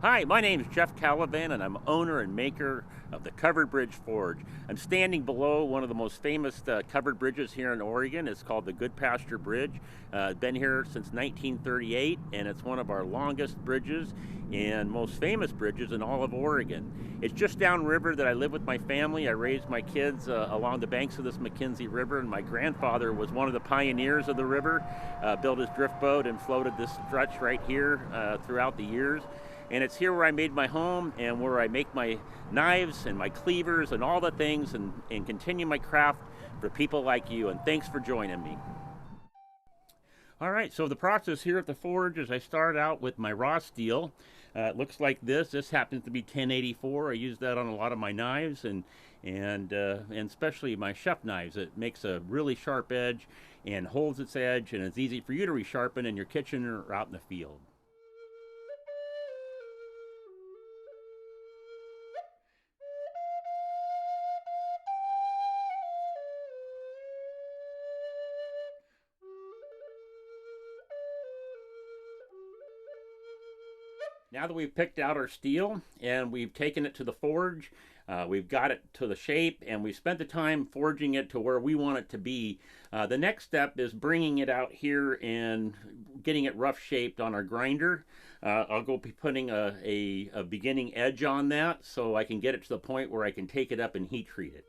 Hi, my name is Jeff Calavan, and I'm owner and maker of the Covered Bridge Forge. I'm standing below one of the most famous covered bridges here in Oregon. It's called the Good Pasture Bridge. Been here since 1938, and it's one of our longest bridges and most famous bridges in all of Oregon. It's just downriver that I live with my family. I raised my kids along the banks of this McKenzie River, and my grandfather was one of the pioneers of the river, built his drift boat and floated this stretch right here throughout the years. And it's here where I made my home and where I make my knives and my cleavers and all the things and continue my craft for people like you. And thanks for joining me. All right, so the process here at the forge is I start out with my raw steel. It looks like this. This happens to be 1084. I use that on a lot of my knives and especially my chef knives. It makes a really sharp edge and holds its edge, and it's easy for you to resharpen in your kitchen or out in the field. Now that we've picked out our steel and we've taken it to the forge, we've got it to the shape, and we've spent the time forging it to where we want it to be. The next step is bringing it out here and getting it rough shaped on our grinder. I'll go be putting a beginning edge on that so I can get it to the point where I can take it up and heat treat it.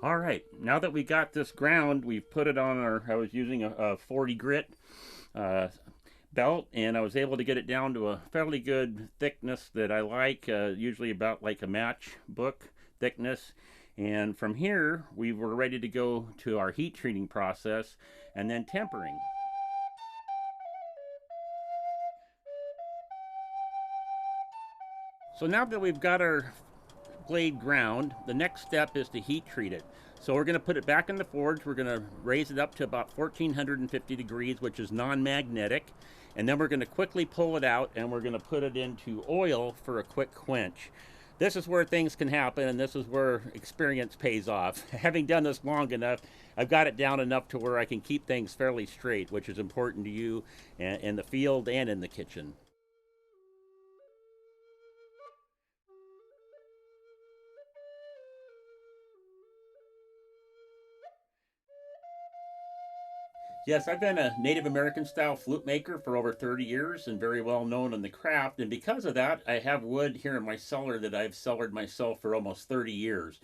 All right, now that we got this ground, we've put it on I was using a 40 grit uh, belt, and I was able to get it down to a fairly good thickness that I like, usually about like a matchbook thickness. And from here, we were ready to go to our heat treating process and then tempering. So now that we've got our blade ground, the next step is to heat treat it. So we're going to put it back in the forge. We're going to raise it up to about 1450 degrees, which is non-magnetic. And then we're going to quickly pull it out, and we're going to put it into oil for a quick quench. This is where things can happen, and this is where experience pays off. Having done this long enough, I've got it down enough to where I can keep things fairly straight, which is important to you in the field and in the kitchen. Yes, I've been a Native American style flute maker for over 30 years and very well known in the craft. And because of that, I have wood here in my cellar that I've cellared myself for almost 30 years.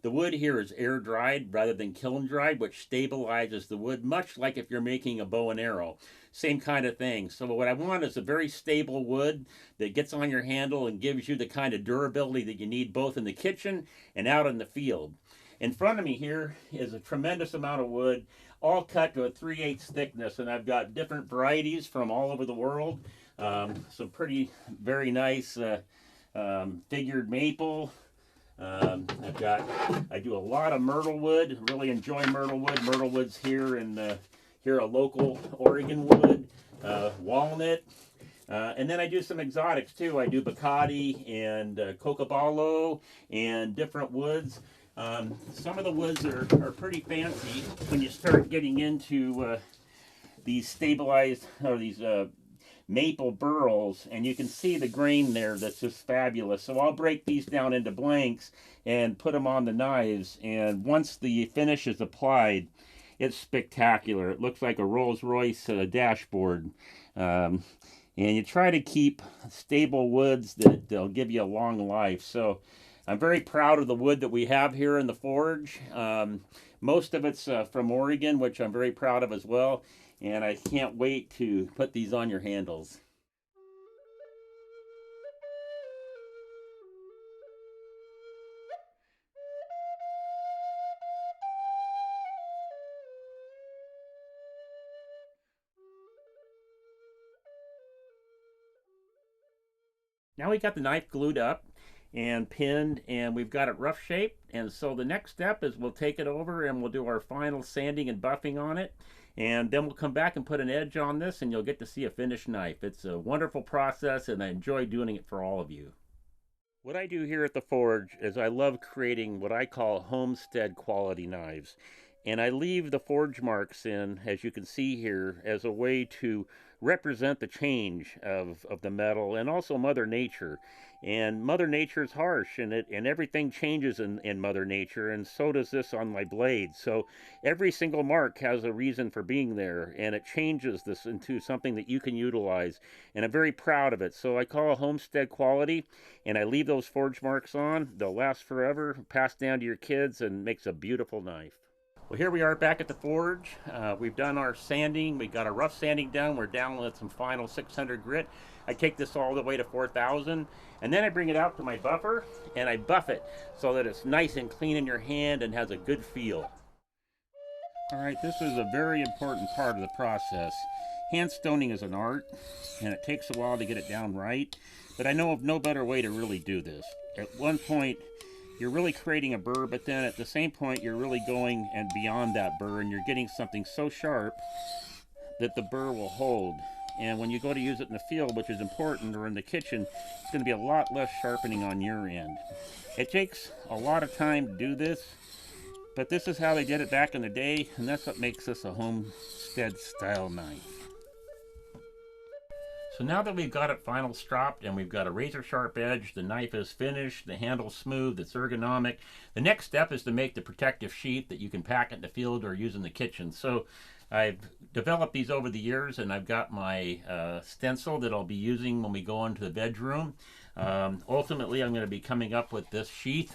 The wood here is air dried rather than kiln dried, which stabilizes the wood, much like if you're making a bow and arrow. Same kind of thing. So, what I want is a very stable wood that gets on your handle and gives you the kind of durability that you need both in the kitchen and out in the field. In front of me here is a tremendous amount of wood, all cut to a 3/8 thickness, and I've got different varieties from all over the world. Some pretty, very nice figured maple. I do a lot of myrtle wood. Really enjoy myrtle wood. Myrtle wood's here a local Oregon wood. Walnut. And then I do some exotics too. I do Bacardi and Cocobolo and different woods. Some of the woods are pretty fancy when you start getting into these stabilized or these maple burls, and you can see the grain there that's just fabulous. So I'll break these down into blanks and put them on the knives, and once the finish is applied, it's spectacular. It looks like a Rolls-Royce dashboard. And you try to keep stable woods that they'll give you a long life. So I'm very proud of the wood that we have here in the forge. Most of it's from Oregon, which I'm very proud of as well. And I can't wait to put these on your handles. Now we got the knife glued up and pinned, and we've got it rough shaped. And so the next step is we'll take it over and we'll do our final sanding and buffing on it, and then we'll come back and put an edge on this, and you'll get to see a finished knife. It's a wonderful process, and I enjoy doing it for all of you. What I do here at the forge is I love creating what I call homestead quality knives. And I leave the forge marks in, as you can see here, as a way to represent the change of the metal and also Mother Nature. And Mother Nature is harsh, and everything changes in Mother Nature, and so does this on my blade. So every single mark has a reason for being there, and it changes this into something that you can utilize. And I'm very proud of it. So I call it homestead quality, and I leave those forge marks on. They'll last forever, pass down to your kids, and makes a beautiful knife. Well, here we are back at the forge. We've done our sanding. We got our rough sanding done. We're down with some final 600 grit. I take this all the way to 4,000, and then I bring it out to my buffer and I buff it so that it's nice and clean in your hand and has a good feel. All right, this is a very important part of the process. Hand stoning is an art, and it takes a while to get it down right, but I know of no better way to really do this. At one point, you're really creating a burr, but then at the same point, you're really going and beyond that burr, and you're getting something so sharp that the burr will hold. And when you go to use it in the field, which is important, or in the kitchen, it's going to be a lot less sharpening on your end. It takes a lot of time to do this, but this is how they did it back in the day, and that's what makes this a homestead style knife. So now that we've got it final stropped and we've got a razor sharp edge, the knife is finished, the handle's smooth, it's ergonomic. The next step is to make the protective sheath that you can pack in the field or use in the kitchen. So I've developed these over the years, and I've got my stencil that I'll be using when we go into the bedroom. Ultimately, I'm going to be coming up with this sheath.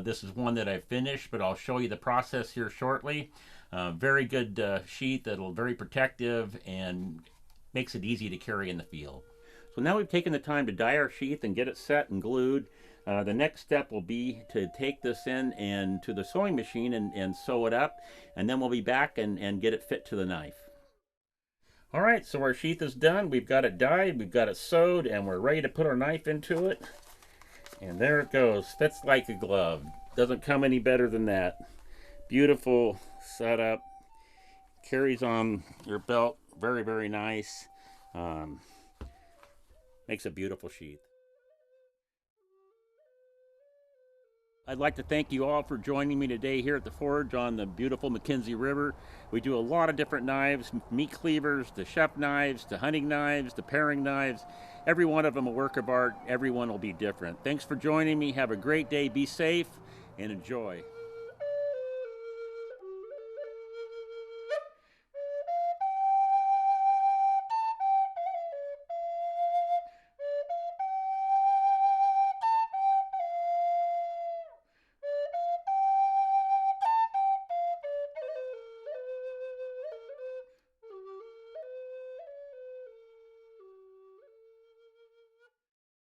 This is one that I've finished, but I'll show you the process here shortly. Very good sheath that'll very protective and makes it easy to carry in the field. So now we've taken the time to dye our sheath and get it set and glued. The next step will be to take this in and to the sewing machine and sew it up, and then we'll be back and get it fit to the knife. All right, so our sheath is done. We've got it dyed, we've got it sewed, and we're ready to put our knife into it. And there it goes, fits like a glove. Doesn't come any better than that. Beautiful setup, carries on your belt. Very, very nice. Makes a beautiful sheath. I'd like to thank you all for joining me today here at the forge on the beautiful McKenzie River. We do a lot of different knives, meat cleavers, to chef knives, to hunting knives, to paring knives. Every one of them a work of art. Every one will be different. Thanks for joining me. Have a great day. Be safe and enjoy.